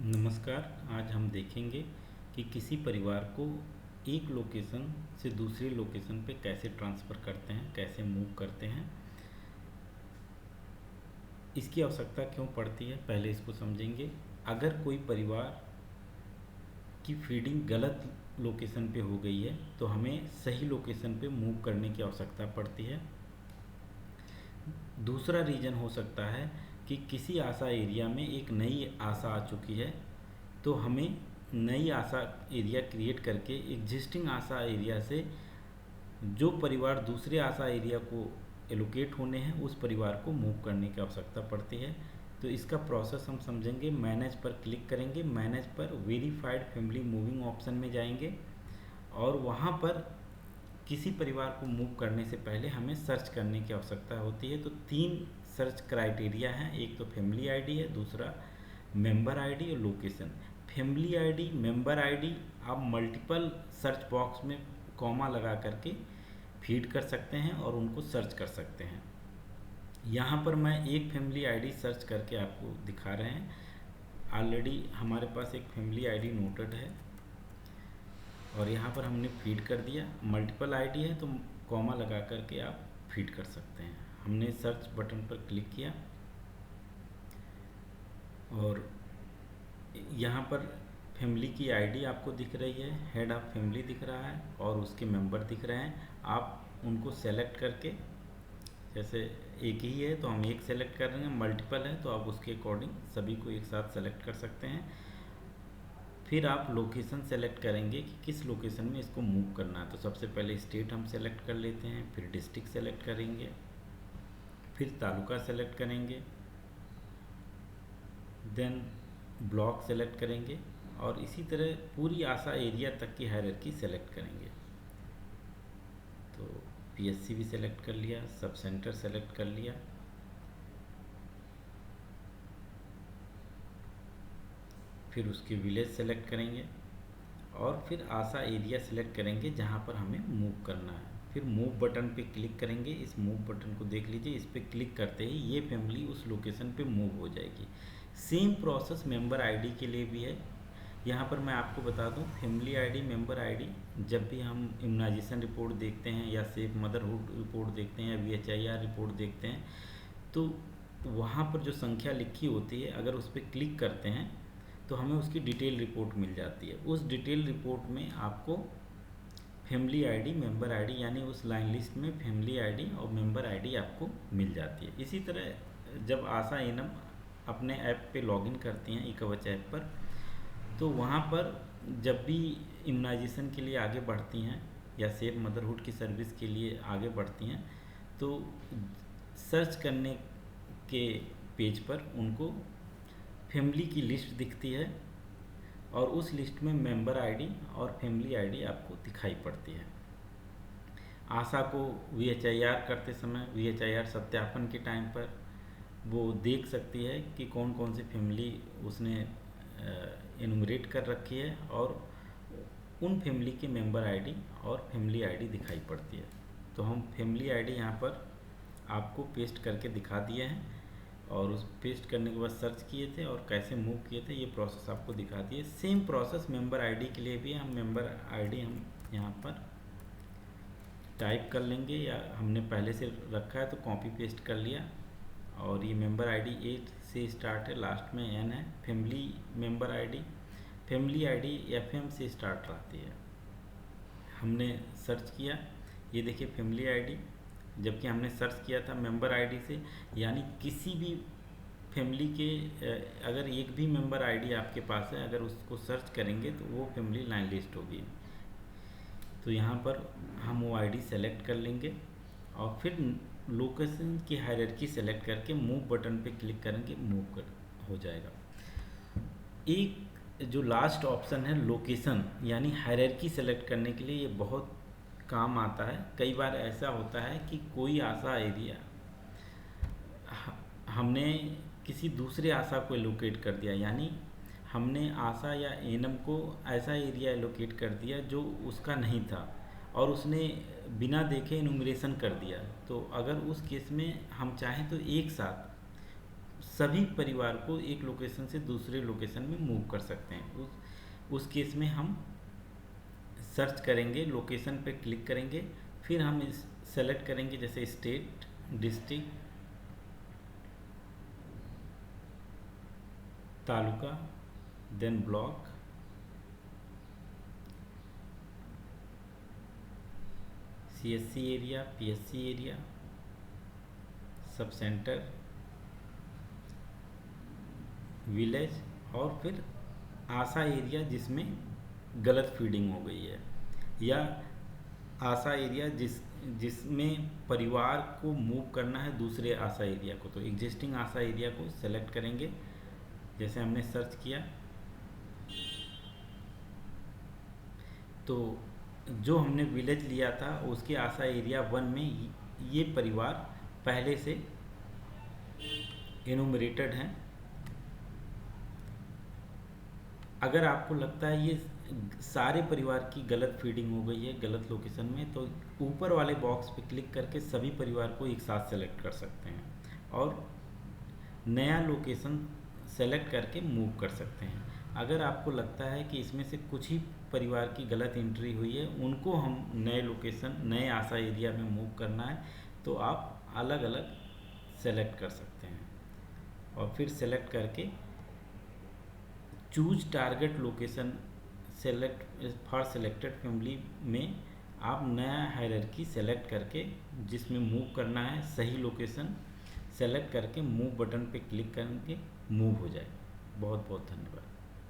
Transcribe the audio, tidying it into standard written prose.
नमस्कार। आज हम देखेंगे कि किसी परिवार को एक लोकेशन से दूसरी लोकेशन पे कैसे ट्रांसफ़र करते हैं, कैसे मूव करते हैं, इसकी आवश्यकता क्यों पड़ती है, पहले इसको समझेंगे। अगर कोई परिवार की फीडिंग गलत लोकेशन पे हो गई है तो हमें सही लोकेशन पे मूव करने की आवश्यकता पड़ती है। दूसरा रीज़न हो सकता है कि किसी आशा एरिया में एक नई आशा आ चुकी है, तो हमें नई आशा एरिया क्रिएट करके एग्जिस्टिंग आशा एरिया से जो परिवार दूसरे आशा एरिया को एलोकेट होने हैं उस परिवार को मूव करने की आवश्यकता पड़ती है। तो इसका प्रोसेस हम समझेंगे। मैनेज पर क्लिक करेंगे, मैनेज पर वेरीफाइड फैमिली मूविंग ऑप्शन में जाएंगे और वहाँ पर किसी परिवार को मूव करने से पहले हमें सर्च करने की आवश्यकता होती है। तो 3 सर्च क्राइटेरिया हैं, एक तो फैमिली आईडी है, दूसरा मेंबर आईडी और location. Family ID, member ID आप मल्टीपल सर्च बॉक्स में कॉमा लगा करके फीड कर सकते हैं और उनको सर्च कर सकते हैं। यहाँ पर मैं एक फैमिली आईडी सर्च करके आपको दिखा रहे हैं। ऑलरेडी हमारे पास एक फैमिली आईडी नोटेड है और यहाँ पर हमने फीड कर दिया। मल्टीपल आईडी है तो कॉमा लगा करके आप फीड कर सकते हैं। हमने सर्च बटन पर क्लिक किया और यहाँ पर फैमिली की आईडी आपको दिख रही है, हेड ऑफ फैमिली दिख रहा है और उसके मेंबर दिख रहे हैं। आप उनको सेलेक्ट करके, जैसे एक ही है तो हम एक सेलेक्ट कर रहे हैं, मल्टीपल है तो आप उसके अकॉर्डिंग सभी को एक साथ सेलेक्ट कर सकते हैं। फिर आप लोकेशन सेलेक्ट करेंगे कि किस लोकेशन में इसको मूव करना है। तो सबसे पहले स्टेट हम सेलेक्ट कर लेते हैं, फिर डिस्ट्रिक्ट सेलेक्ट करेंगे, फिर तालुका सेलेक्ट करेंगे, देन ब्लॉक सेलेक्ट करेंगे और इसी तरह पूरी आशा एरिया तक की हायरार्की सेलेक्ट करेंगे। तो पीएससी भी सेलेक्ट कर लिया, सब सेंटर सेलेक्ट कर लिया, फिर उसके विलेज सेलेक्ट करेंगे और फिर आशा एरिया सेलेक्ट करेंगे जहाँ पर हमें मूव करना है। फिर मूव बटन पे क्लिक करेंगे। इस मूव बटन को देख लीजिए, इस पर क्लिक करते ही ये फैमिली उस लोकेशन पे मूव हो जाएगी। सेम प्रोसेस मेंबर आईडी के लिए भी है। यहाँ पर मैं आपको बता दूँ, फैमिली आईडी, मेंबर आईडी जब भी हम इम्यूनाइजेशन रिपोर्ट देखते हैं या सेफ मदरहुड रिपोर्ट देखते हैं या VHIR रिपोर्ट देखते हैं तो वहाँ पर जो संख्या लिखी होती है अगर उस पर क्लिक करते हैं तो हमें उसकी डिटेल रिपोर्ट मिल जाती है। उस डिटेल रिपोर्ट में आपको फैमिली आईडी, मेंबर आईडी यानी उस लाइन लिस्ट में फैमिली आईडी और मेंबर आईडी आपको मिल जाती है। इसी तरह जब आशा एनम अपने ऐप पे लॉगिन करती हैं ई-कवच ऐप पर, तो वहाँ पर जब भी इम्यूनाइजेशन के लिए आगे बढ़ती हैं या सेफ मदरहुड की सर्विस के लिए आगे बढ़ती हैं तो सर्च करने के पेज पर उनको फैमिली की लिस्ट दिखती है और उस लिस्ट में मेंबर आईडी और फैमिली आईडी आपको दिखाई पड़ती है। आशा को VHIR करते समय, VHIR सत्यापन के टाइम पर वो देख सकती है कि कौन कौन सी फैमिली उसने एनुमरेट कर रखी है और उन फैमिली के मेंबर आईडी और फैमिली आईडी दिखाई पड़ती है। तो हम फैमिली आईडी यहाँ पर आपको पेस्ट करके दिखा दिए हैं और उस पेस्ट करने के बाद सर्च किए थे और कैसे मूव किए थे ये प्रोसेस आपको दिखा दिए। सेम प्रोसेस मेंबर आईडी के लिए भी हम मेंबर आईडी हम यहाँ पर टाइप कर लेंगे या हमने पहले से रखा है तो कॉपी पेस्ट कर लिया। और ये मेंबर आईडी 8 से स्टार्ट है, लास्ट में N है। Family member ID, family ID FM से स्टार्ट रहती है। हमने सर्च किया, ये देखिए फैमिली आईडी, जबकि हमने सर्च किया था मेंबर आईडी से। यानी किसी भी फैमिली के अगर एक भी मेंबर आईडी आपके पास है, अगर उसको सर्च करेंगे तो वो फैमिली लाइन लिस्ट होगी। तो यहाँ पर हम वो आईडी सेलेक्ट कर लेंगे और फिर लोकेशन की हायरार्की सेलेक्ट करके मूव बटन पे क्लिक करेंगे, हो जाएगा। एक जो लास्ट ऑप्शन है लोकेशन यानी हायरार्की सेलेक्ट करने के लिए, ये बहुत काम आता है। कई बार ऐसा होता है कि कोई आशा एरिया हमने किसी दूसरे आशा को एलोकेट कर दिया, यानी हमने आशा या एनम को ऐसा एरिया एलोकेट कर दिया जो उसका नहीं था और उसने बिना देखे इनुमरेशन कर दिया। तो अगर उस केस में हम चाहें तो एक साथ सभी परिवार को एक लोकेशन से दूसरे लोकेशन में मूव कर सकते हैं। उस केस में हम सर्च करेंगे, लोकेशन पे क्लिक करेंगे, फिर हम इस सेलेक्ट करेंगे जैसे state, district, taluka, then block, CSC area, PSC area, sub centre, village, और फिर आशा एरिया जिसमें गलत फीडिंग हो गई है, या आशा एरिया जिसमें परिवार को मूव करना है दूसरे आशा एरिया को। तो एग्जिस्टिंग आशा एरिया को सेलेक्ट करेंगे, जैसे हमने सर्च किया तो जो हमने विलेज लिया था उसके आशा एरिया 1 में ये परिवार पहले से एनुमरेटेड हैं। अगर आपको लगता है ये सारे परिवार की गलत फीडिंग हो गई है गलत लोकेशन में, तो ऊपर वाले बॉक्स पे क्लिक करके सभी परिवार को एक साथ सेलेक्ट कर सकते हैं और नया लोकेशन सेलेक्ट करके मूव कर सकते हैं। अगर आपको लगता है कि इसमें से कुछ ही परिवार की गलत एंट्री हुई है, उनको हम नए लोकेशन, नए आशा एरिया में मूव करना है, तो आप अलग अलग सेलेक्ट कर सकते हैं और फिर सेलेक्ट करके choose target location select for selected family में आप नया हायरार्की सेलेक्ट करके जिसमें मूव करना है सही लोकेशन सेलेक्ट करके मूव बटन पे क्लिक करके मूव हो जाए। बहुत बहुत धन्यवाद।